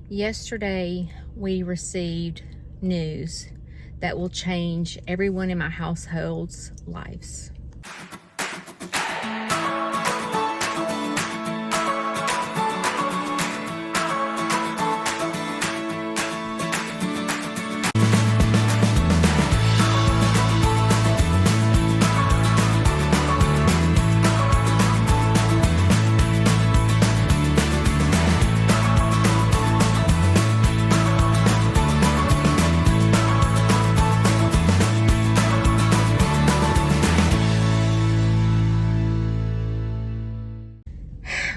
Yesterday, we received news that will change everyone in my household's lives.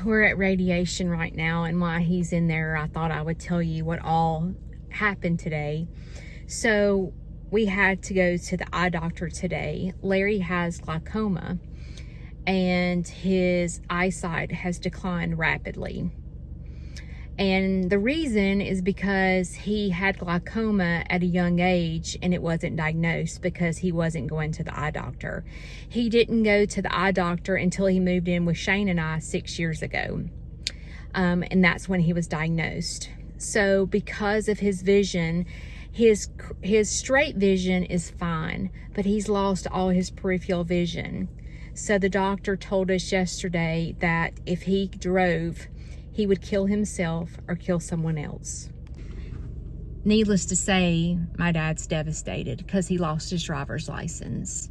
We're at radiation right now, and while he's in there, I thought I would tell you what all happened today. So we had to go to the eye doctor today. Larry has glaucoma, and his eyesight has declined rapidly. And the reason is because he had glaucoma at a young age and it wasn't diagnosed because he wasn't going to the eye doctor. He didn't go to the eye doctor until he moved in with Shane and I 6 years ago. And that's when he was diagnosed. So because of his vision, his straight vision is fine, but he's lost all his peripheral vision. So the doctor told us yesterday that if he drove, he would kill himself or kill someone else. Needless to say, my dad's devastated because he lost his driver's license.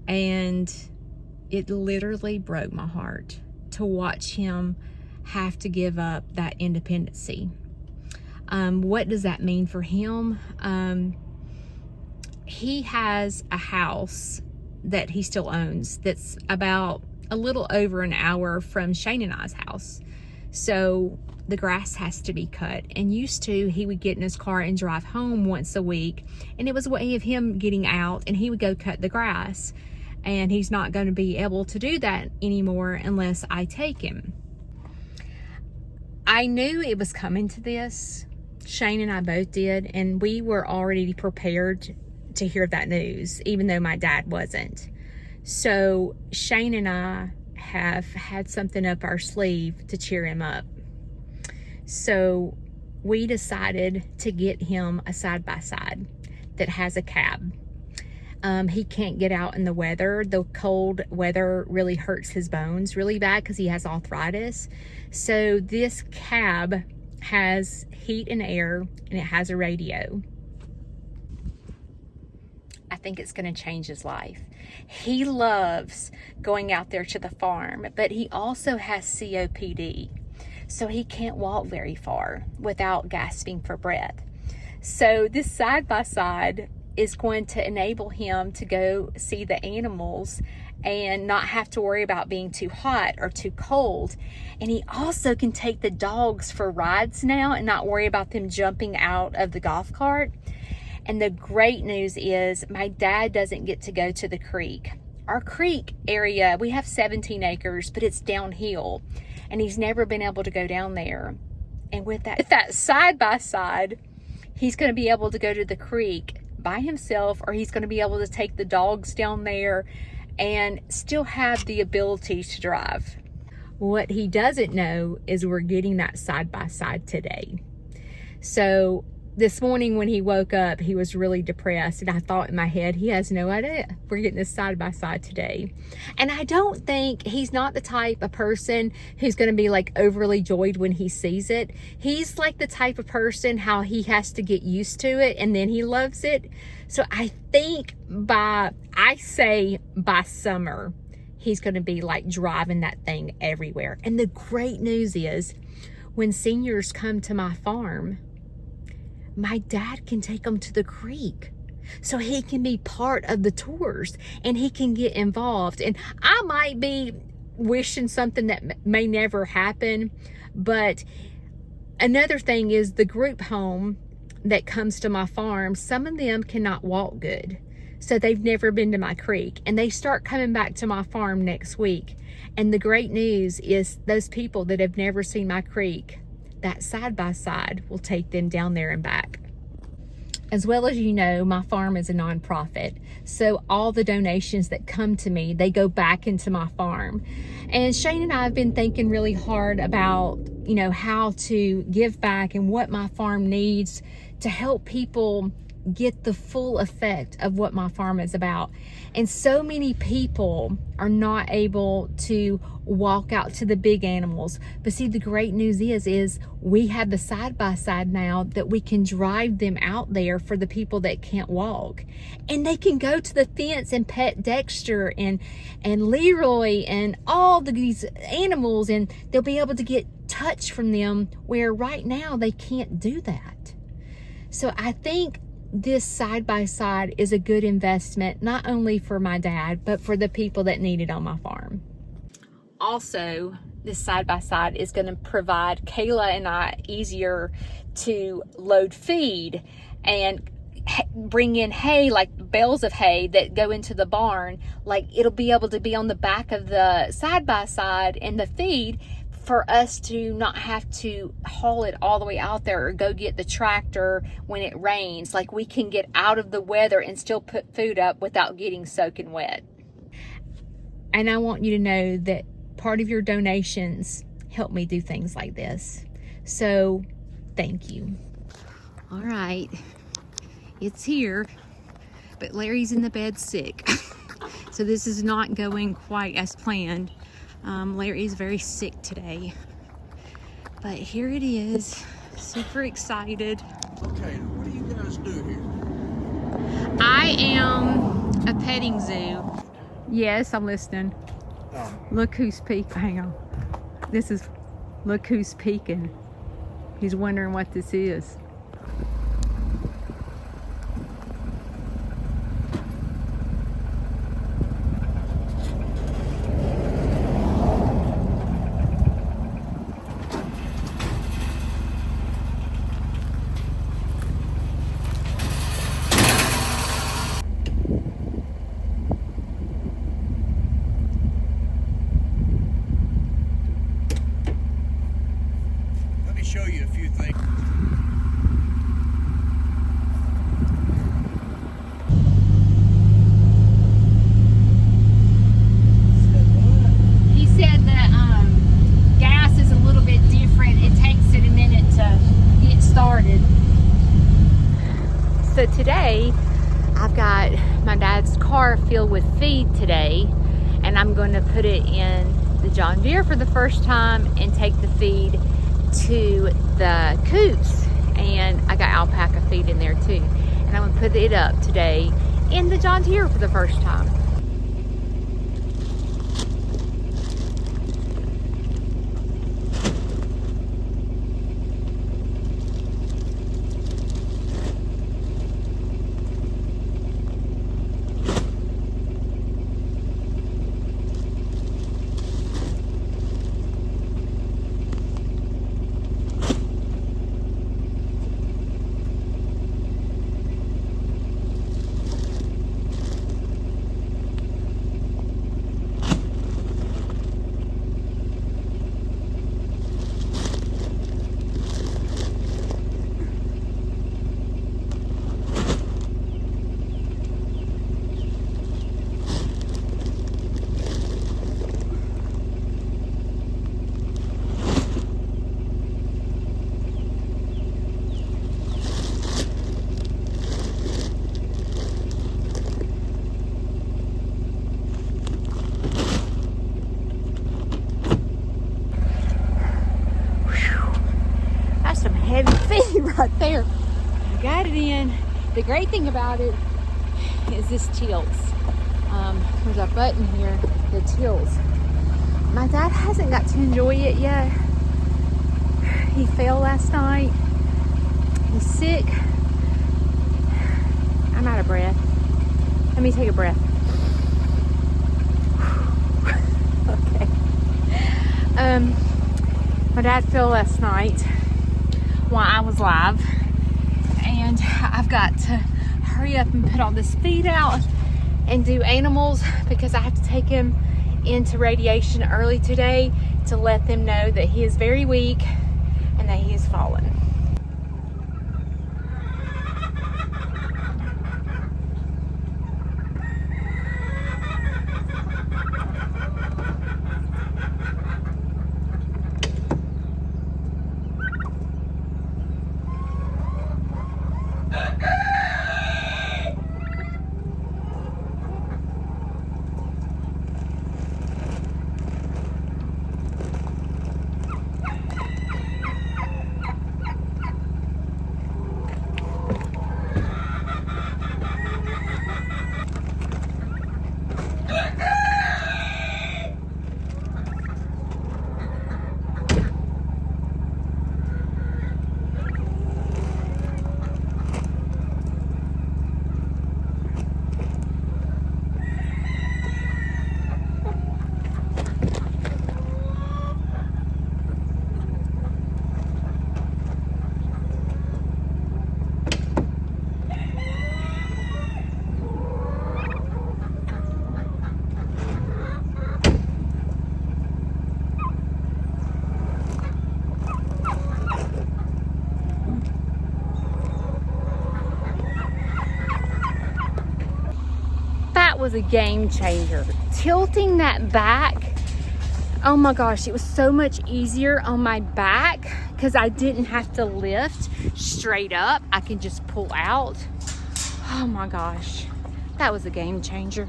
And it literally broke my heart to watch him have to give up that independency. What does that mean for him? He has a house that he still owns that's about a little over an hour from Shane and I's house. So the grass has to be cut. And used to, he would get in his car and drive home once a week. And it was a way of him getting out, and he would go cut the grass. And he's not going to be able to do that anymore unless I take him. I knew it was coming to this. Shane and I both did. And we were already prepared to hear that news, even though my dad wasn't. So Shane and I have had something up our sleeve to cheer him up. So we decided to get him a side-by-side that has a cab. He can't get out in the weather. The cold weather really hurts his bones really bad because he has arthritis. So this cab has heat and air, and it has a radio. I think it's going to change his life. He loves going out there to the farm, but he also has COPD, so he can't walk very far without gasping for breath. So this side-by-side is going to enable him to go see the animals and not have to worry about being too hot or too cold. And he also can take the dogs for rides now and not worry about them jumping out of the golf cart. And the great news is my dad doesn't get to go to the creek. Our creek area, we have 17 acres, but it's downhill, and he's never been able to go down there. And with that side-by-side, he's going to be able to go to the creek by himself, or he's going to be able to take the dogs down there and still have the ability to drive. What he doesn't know is we're getting that side-by-side today. So this morning when he woke up, he was really depressed, and I thought in my head, he has no idea we're getting this side-by-side today. And I don't think, he's not the type of person who's going to be like overly joyed when he sees it. He's like the type of person how he has to get used to it and then he loves it. So I think by summer, he's going to be like driving that thing everywhere. And the great news is when seniors come to my farm, my dad can take them to the creek so he can be part of the tours and he can get involved. And I might be wishing something that may never happen, but another thing is the group home that comes to my farm, some of them cannot walk good. So they've never been to my creek, and they start coming back to my farm next week. And the great news is those people that have never seen my creek, that side-by-side will take them down there and back. As well as you know, my farm is a nonprofit, so all the donations that come to me, they go back into my farm. And Shane and I have been thinking really hard about you know, how to give back and what my farm needs to help people get the full effect of what my farm is about. And so many people are not able to walk out to the big animals. But see, the great news is we have the side-by-side now that we can drive them out there for the people that can't walk. And they can go to the fence and pet Dexter and Leroy and all these animals, and they'll be able to get touch from them, where right now they can't do that. So I think this side-by-side is a good investment, not only for my dad, but for the people that need it on my farm. Also, this side-by-side is going to provide Kayla and I easier to load feed and bring in hay, like bales of hay that go into the barn. Like, it'll be able to be on the back of the side-by-side and the feed, for us to not have to haul it all the way out there or go get the tractor when it rains. Like, we can get out of the weather and still put food up without getting soaking wet. And I want you to know that part of your donations help me do things like this. So thank you. All right, it's here, but Larry's in the bed sick. So this is not going quite as planned. Larry's very sick today, but here it is. Super excited. Okay, what do you guys do here? I am a petting zoo. Yes, I'm listening. Look who's peeking. Hang on. Look who's peeking. He's wondering what this is. Show you a few things. He said that gas is a little bit different. It takes it a minute to get started. So today I've got my dad's car filled with feed today, and I'm going to put it in the John Deere for the first time and take the feed to the coops. And I got alpaca feed in there too, and I'm gonna put it up today in the John Deere for the first time. Heavy feed right there. I got it in. The great thing about it is this tilts. There's a button here that tilts. My dad hasn't got to enjoy it yet. He fell last night. He's sick. I'm out of breath. Let me take a breath. Okay. My dad fell last night while I was live, and I've got to hurry up and put all this feed out and do animals, because I have to take him into radiation early today to let them know that he is very weak and that he has fallen. That was a game changer. Tilting that back, oh my gosh, it was so much easier on my back because I didn't have to lift straight up. I can just pull out. Oh my gosh, that was a game changer.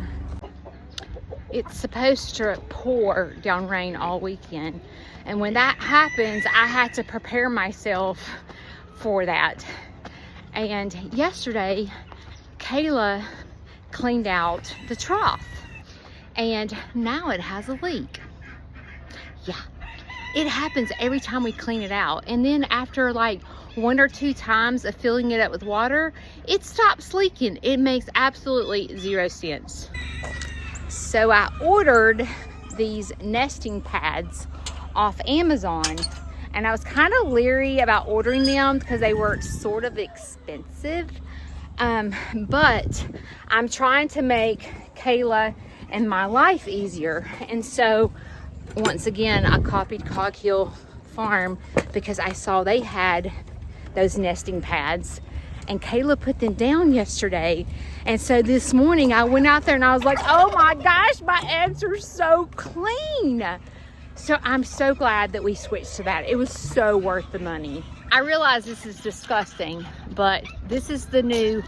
It's supposed to pour down rain all weekend, and when that happens, I had to prepare myself for that. And yesterday, Kayla cleaned out the trough, and now it has a leak. Yeah, it happens every time we clean it out, and then after like 1 or 2 times of filling it up with water, it stops leaking. It makes absolutely 0 sense. So I ordered these nesting pads off Amazon, and I was kind of leery about ordering them because they were sort of expensive. But I'm trying to make Kayla and my life easier. And so once again, I copied Cog Hill Farm because I saw they had those nesting pads, and Kayla put them down yesterday. And so this morning I went out there and I was like, oh my gosh, my eggs are so clean. So I'm so glad that we switched to that. It was so worth the money. I realize this is disgusting, but this is the new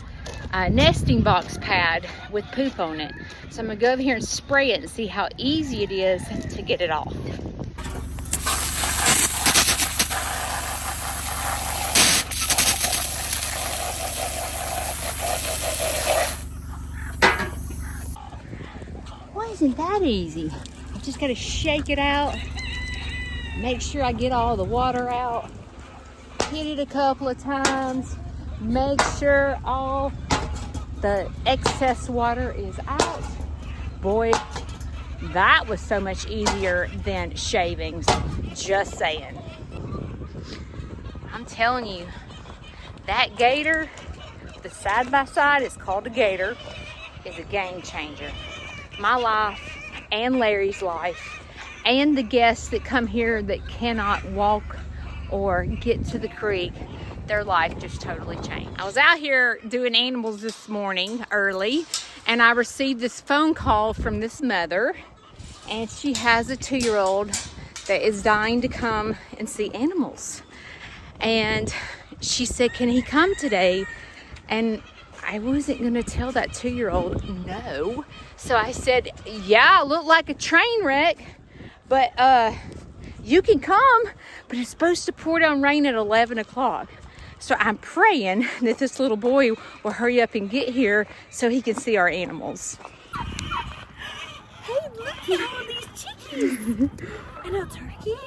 nesting box pad with poop on it. So I'm gonna go over here and spray it and see how easy it is to get it off. Why isn't that easy? I just gotta shake it out, make sure I get all the water out, hit it a couple of times, make sure all the excess water is out. Boy, that was so much easier than shavings, just saying. I'm telling you, that Gator, the side-by-side is called a Gator, is a game changer. My life and Larry's life, and the guests that come here that cannot walk or get to the creek, their life just totally changed. I was out here doing animals this morning early, and I received this phone call from this mother, and she has a 2-year-old that is dying to come and see animals. And she said, can he come today? And I wasn't gonna tell that 2-year-old no. So I said, yeah, I look like a train wreck, but you can come, but it's supposed to pour down rain at 11 o'clock. So I'm praying that this little boy will hurry up and get here so he can see our animals. Hey, look at all these chickies. And our turkeys.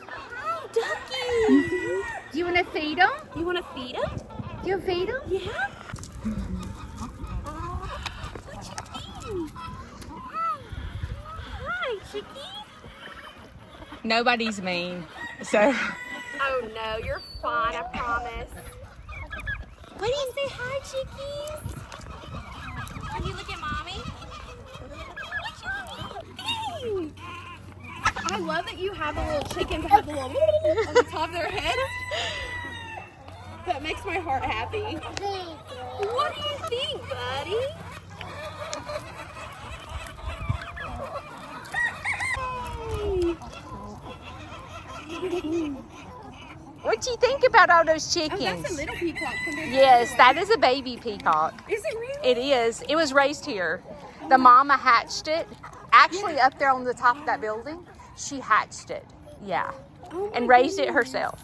Hi, duckies. Do you want to feed them? You want to feed them? Do you feed them? Yeah. Chickie. Hi, chickie. Nobody's mean, so. Oh no, you're fine, I promise. Why do you say hi, chickies? Can you look at mommy? I love that you have the little chickens that have the little on the top of their heads. That makes my heart happy. What do you think, buddy? What do you think about all those chickens? Oh, that's a little peacock. Yes, that is a baby peacock. Is it really? It is. It was raised here. The mama hatched it. Actually, up there on the top of that building, she hatched it. Yeah. Oh and my raised it goodness. herself.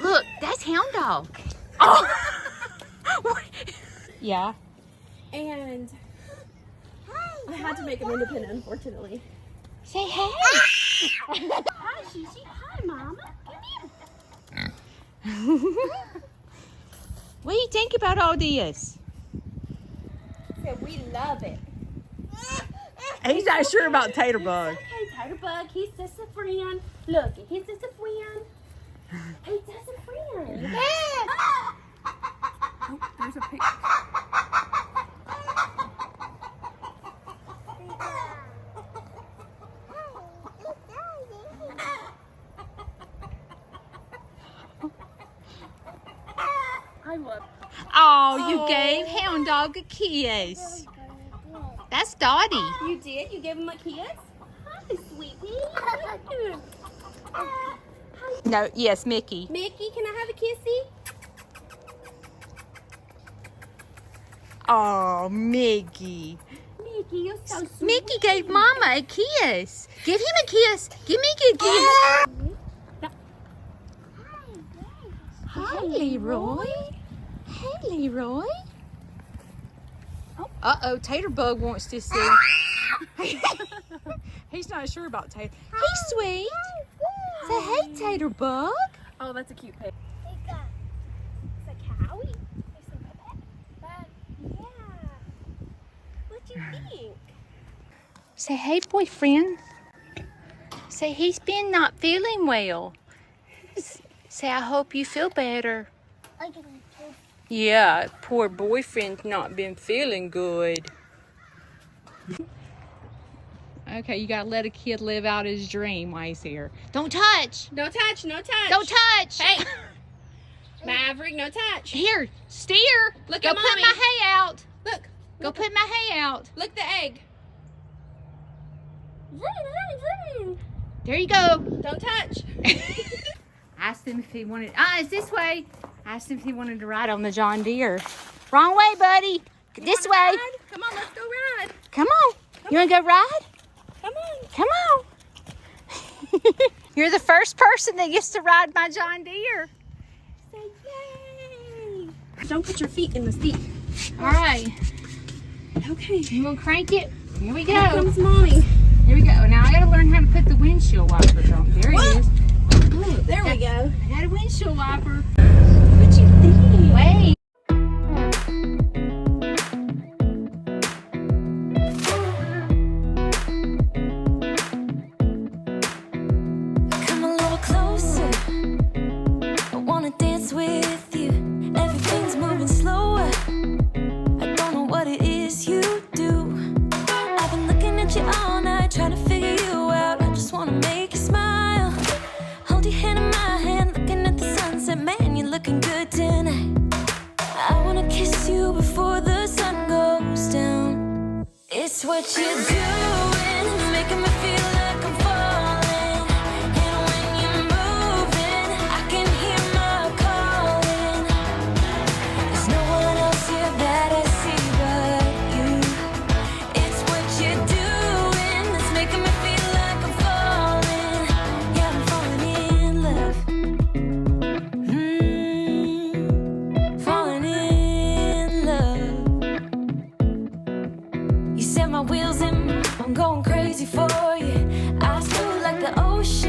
Look, that's Hound Dog. Oh. Yeah. And I had to make him independent, unfortunately. Say hey. Hi, Shishi. Hi, Mama. Come here. What do you think about all this? So we love it. He's not sure about taterbug. Okay, taterbug. He's just a friend. Look, he's just a friend. He's just a friend. Oh, there's a pig. I love. Oh, you gave Hound Dog a kiss. That's Dottie. You did? You gave him a kiss? Hi, sweetie. No, yes, Mickey. Mickey, can I have a kissy? Oh, Mickey. Mickey, you're so sweet. Mickey gave Mama a kiss. Give him a kiss. Give Mickey a kiss. Hi, Leroy. Hey, Leroy. Oh, uh-oh, Taterbug wants to see. He's not sure about Tater. He's sweet. Say hey, Taterbug. Oh, that's a cute pig. It's a cowie. Yeah. What do you think? Say hey, boyfriend. Say he's been not feeling well. Say I hope you feel better. Yeah, poor boyfriend's not been feeling good. Okay, you gotta let a kid live out his dream while he's here. Don't touch! No touch, no touch. Don't touch! Hey! Maverick, no touch. Here, steer! Look Go at put Mommy. my hay out! Look. Go put my hay out! Look the egg. Vroom, vroom, vroom. There you go! Don't touch. Asked him if he wanted, it's this way. Asked him if he wanted to ride on the John Deere. Wrong way, buddy. This way. Ride? Come on, let's go ride. Come on. You wanna go ride? Come on. Come on. You're the first person that gets to ride my John Deere. Say yay. Don't put your feet in the seat. All right. Okay. You gonna crank it? Here we Here go. comes Mommy. Here we go. Now I gotta learn how to put the windshield wipers on. There he is. Look, there we go. I got a windshield wiper. What you think? Wait. Come a little closer. I wanna dance with you. Everything's moving slower. I don't know what it is you do. I've been looking at you all night, trying to figure you out. I just wanna make you smile. Hold your hand in my hand, looking at the sunset. Man, you're looking good tonight. I wanna kiss you before the sun goes down. It's what you're doing, making me feel like I'm falling. And when you're moving, I can hear my calling. There's no one else here that I see but you. It's what you're doing that's making me feel like I'm falling. Yeah, I'm falling in love. You set my wheels in, I'm going crazy for you. I feel like the ocean.